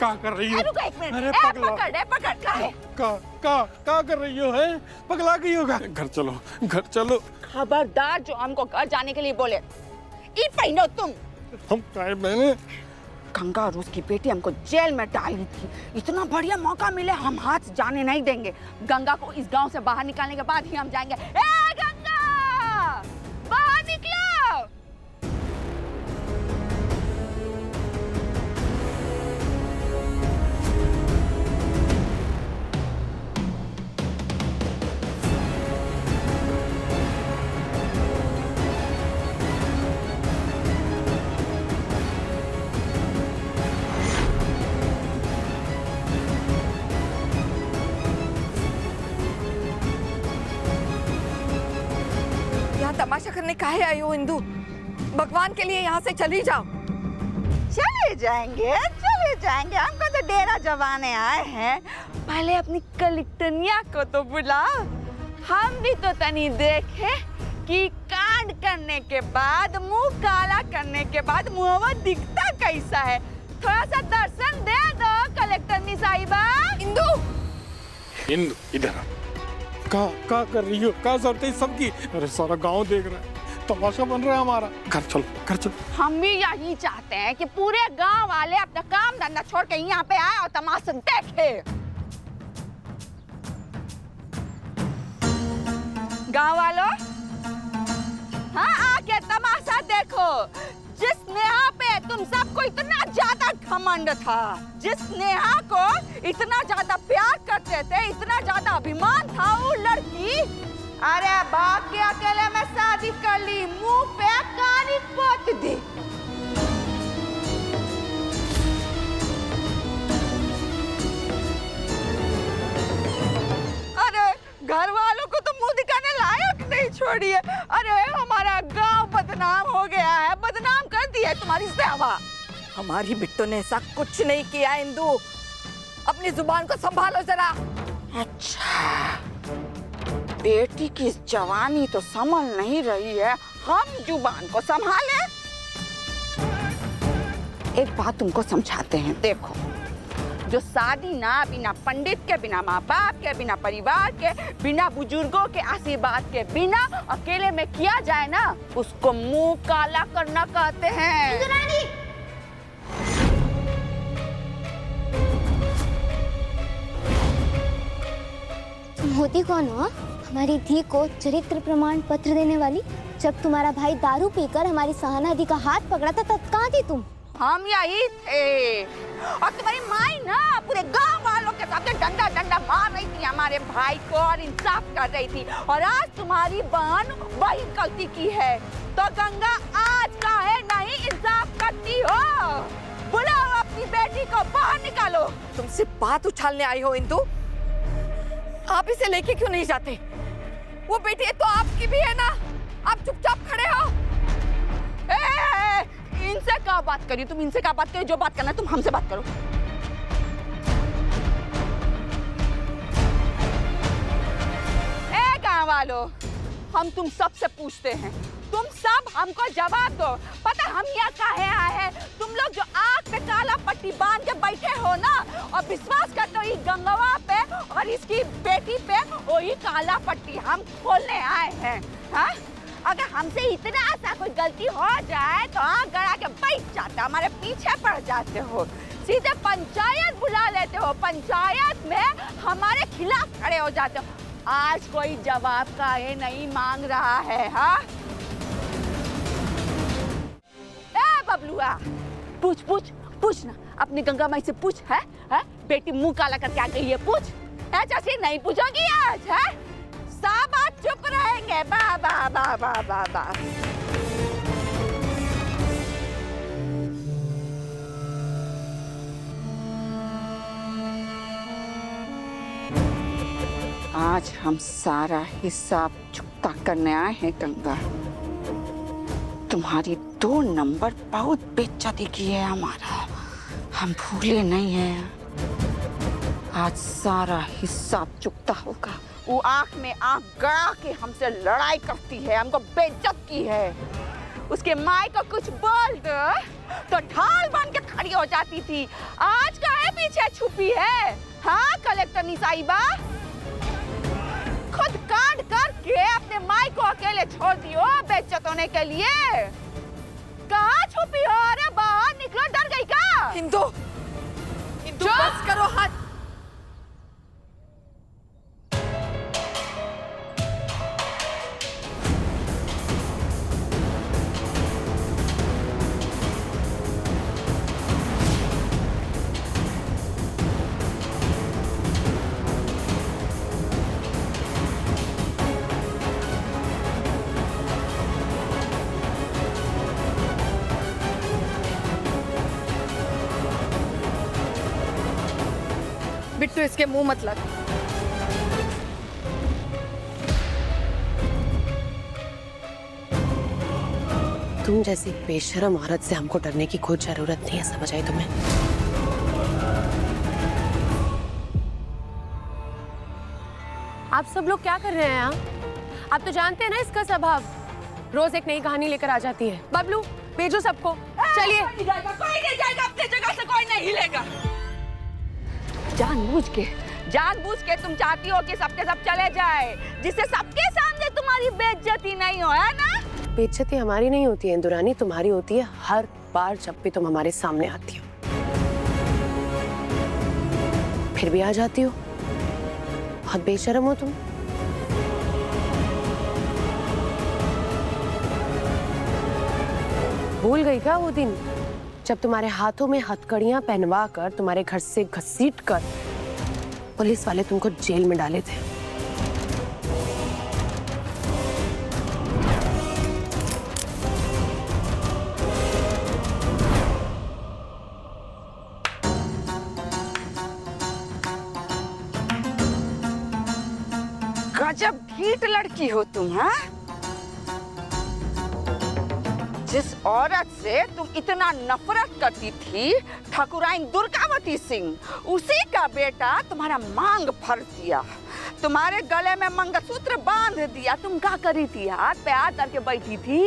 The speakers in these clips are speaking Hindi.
क्या कर रही हो? रुको एक मिनट। अरे पकड़ क्या है? क्या कर रही हो? है पगला गई होगा। घर चलो। खबरदार जो हमको घर जाने के लिए बोले। ई पहनो तुम। हम काय मैंने गंगा और उसकी बेटी हमको जेल में डाली थी। इतना बढ़िया मौका मिले हम हाथ जाने नहीं देंगे। गंगा को इस गांव से बाहर निकालने के बाद ही हम जाएंगे। ए गंगा, बाहर निकलो। तमाशा करने काहे आई हो इंदु? भगवान के लिए यहाँ से चली जाओ। चले जाएंगे। हमको तो डेरा जमाने आए हैं। पहले अपनी कलेक्टनिया को तो बुलाओ। हम भी तो तनी देखे कि कांड करने के बाद, मुंह काला करने के बाद मुंहवा दिखता कैसा है। थोड़ा सा दर्शन दे दो कलेक्टरनी साहिबा। इंदु इधर क्या कर रही हो? क्या जरूरत है सबकी? अरे सारा गांव देख रहा है, तमाशा बन रहा है हमारा। घर चलो। हम भी यही चाहते हैं कि पूरे गांव वाले अपना काम धंधा छोड़ के यहाँ पे आए और तमाशा देखे। गांव वालों, हाँ आके तमाशा देखो। जिस नेहा पे तुम सबको इतना ज्यादा घमंड था, जिस नेहा को इतना ज्यादा प्यार करते थे, इतना ज्यादा अभिमान था वो लड़की, अरे भाग के अकेले में शादी कर ली, मुंह पे कानी पोत दी। अरे घर वालों को तो मुंह दिखाने लायक नहीं छोड़ी है। अरे हमारा गांव बदनाम हो गया है, बदनाम कर दिया है तुम्हारी सेवा। हमारी बिट्टू ने ऐसा कुछ नहीं किया इंदु, अपनी जुबान को संभालो जरा। अच्छा, बेटी की जवानी तो संभल नहीं रही है, हम जुबान को संभालें। एक बात तुमको समझाते हैं, देखो जो शादी ना बिना पंडित के, बिना माँ बाप के, बिना परिवार के, बिना बुजुर्गों के आशीर्वाद के, बिना अकेले में किया जाए ना, उसको मुंह काला करना कहते हैं। तुम होती कौन हो? हमारी धी को चरित्र प्रमाण पत्र देने वाली? जब तुम्हारा भाई दारू पीकर हमारी सहाना दी का हाथ पकड़ा था तब कहाँ थी तुम? हम यही थे। और तुम्हारी माई ना पूरे गांव वालों के सामने डंडा मार रही थी हमारे भाई को और इंसाफ कर रही थी। और आज तुम्हारी बहन वही गलती की है, तो गंगा आज काहे नहीं इंसाफ करती हो? बुलाओ अपनी बेटी को बाहर निकालो। तुम सिर्फ बात उछालने आई हो इंदु, आप इसे लेके क्यों नहीं जाते? वो बेटी तो आपकी भी है ना, आप चुपचाप खड़े हो। इनसे क्या बात करी तुम? इनसे क्या बात करी? जो बात करना है तुम हमसे बात करो। गाँव वालों, हम तुम सबसे पूछते हैं, तुम सब हमको जवाब दो। पता हम यहाँ काहे आए हैं? तुम लोग जो आँख पे काला पट्टी बांध के बैठे हो ना और विश्वास करते हो गंगवा पे और इसकी बेटी पे वही काला पट्टी हम खोलने आए हैं। हाँ, अगर हमसे इतना सा कोई गलती हो जाए तो आँख गड़ा के बैठ जाते, हमारे पीछे पड़ जाते हो, सीधे पंचायत बुला लेते हो, पंचायत में हमारे खिलाफ खड़े हो जाते हो। आज कोई जवाब काहे नहीं मांग रहा है? हाँ बबलुआ, पूछ ना, अपनी गंगा माई से पूछ। है बेटी मुंह काला करके आ गई है, पूछ। है चाची, नहीं पूछोगी आज? है सब आज चुप रहेंगे। बा आज हम सारा हिसाब चुकता करने आए हैं गंगा। तुम्हारी 2 नंबर बहुत बेइज्जती की है हमारा, हम भूले नहीं हैं। आज सारा हिसाब चुकता होगा। वो आंख में आंख गड़ा के हमसे लड़ाई करती है, हमको बेइज्जत की है। उसके माई को कुछ बोल दो तो ढाल बन के खड़ी हो जाती थी। आज काहे पीछे छुपी है? हाँ कलेक्टर निसाइबा, खुद कांड करके अपने माई को अकेले छोड़ दियो बेइज्जत होने के लिए। कहाँ छुपी हो? अरे बाहर निकलो, डर गई क्या? इंदु, इंदु बस करो हाथ। बिट्टू इसके मुंह मत लग। तुम जैसी बेशरम औरत से हमको डरने की कोई जरूरत नहीं है, समझ आई तुम्हें? आप सब लोग क्या कर रहे हैं यहाँ? आप तो जानते हैं ना इसका स्वभाव, रोज एक नई कहानी लेकर आ जाती है। बबलू भेजो सबको, चलिए। कोई नहीं जाएगा, अपनी जगह से कोई नहीं हिलेगा। जानबूझ के तुम चाहती हो कि सबके सब चले जाए, जिससे सबके सामने तुम्हारी बेइज्जती नहीं हो, है ना? बेइज्जती हमारी नहीं होती है इंदुरानी, तुम्हारी होती है हर बार जब भी तुम हमारे सामने आती हो। फिर भी आ जाती हो, बहुत बेशरम हो तुम। भूल गई क्या वो दिन जब तुम्हारे हाथों में हथकड़ियां पहनवा कर तुम्हारे घर से घसीट कर पुलिस वाले तुमको जेल में डाले थे? गजब ढीठ लड़की हो तुम, हाँ? जिस औरत से तुम इतना नफरत करती थी, ठाकुराइन दुर्गावती सिंह, उसी का बेटा तुम्हारा मांग भर दिया, तुम्हारे गले में मंगलसूत्र बांध दिया। तुम क्या करी थी? हाथ पे हाथ करके बैठी थी।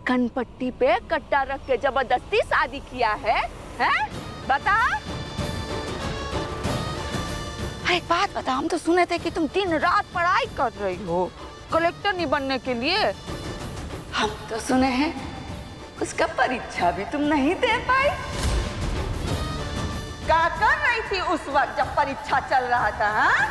कनपट्टी पे कट्टा रख के जबरदस्ती शादी किया है, हैं? बता। एक बात बता, हम तो सुने थे कि तुम दिन रात पढ़ाई कर रही हो कलेक्टर नहीं बनने के लिए। हम तो सुने हैं उसका परीक्षा भी तुम नहीं दे पाई। क्या कर रही थी उस वक्त जब परीक्षा चल रहा था? हाँ?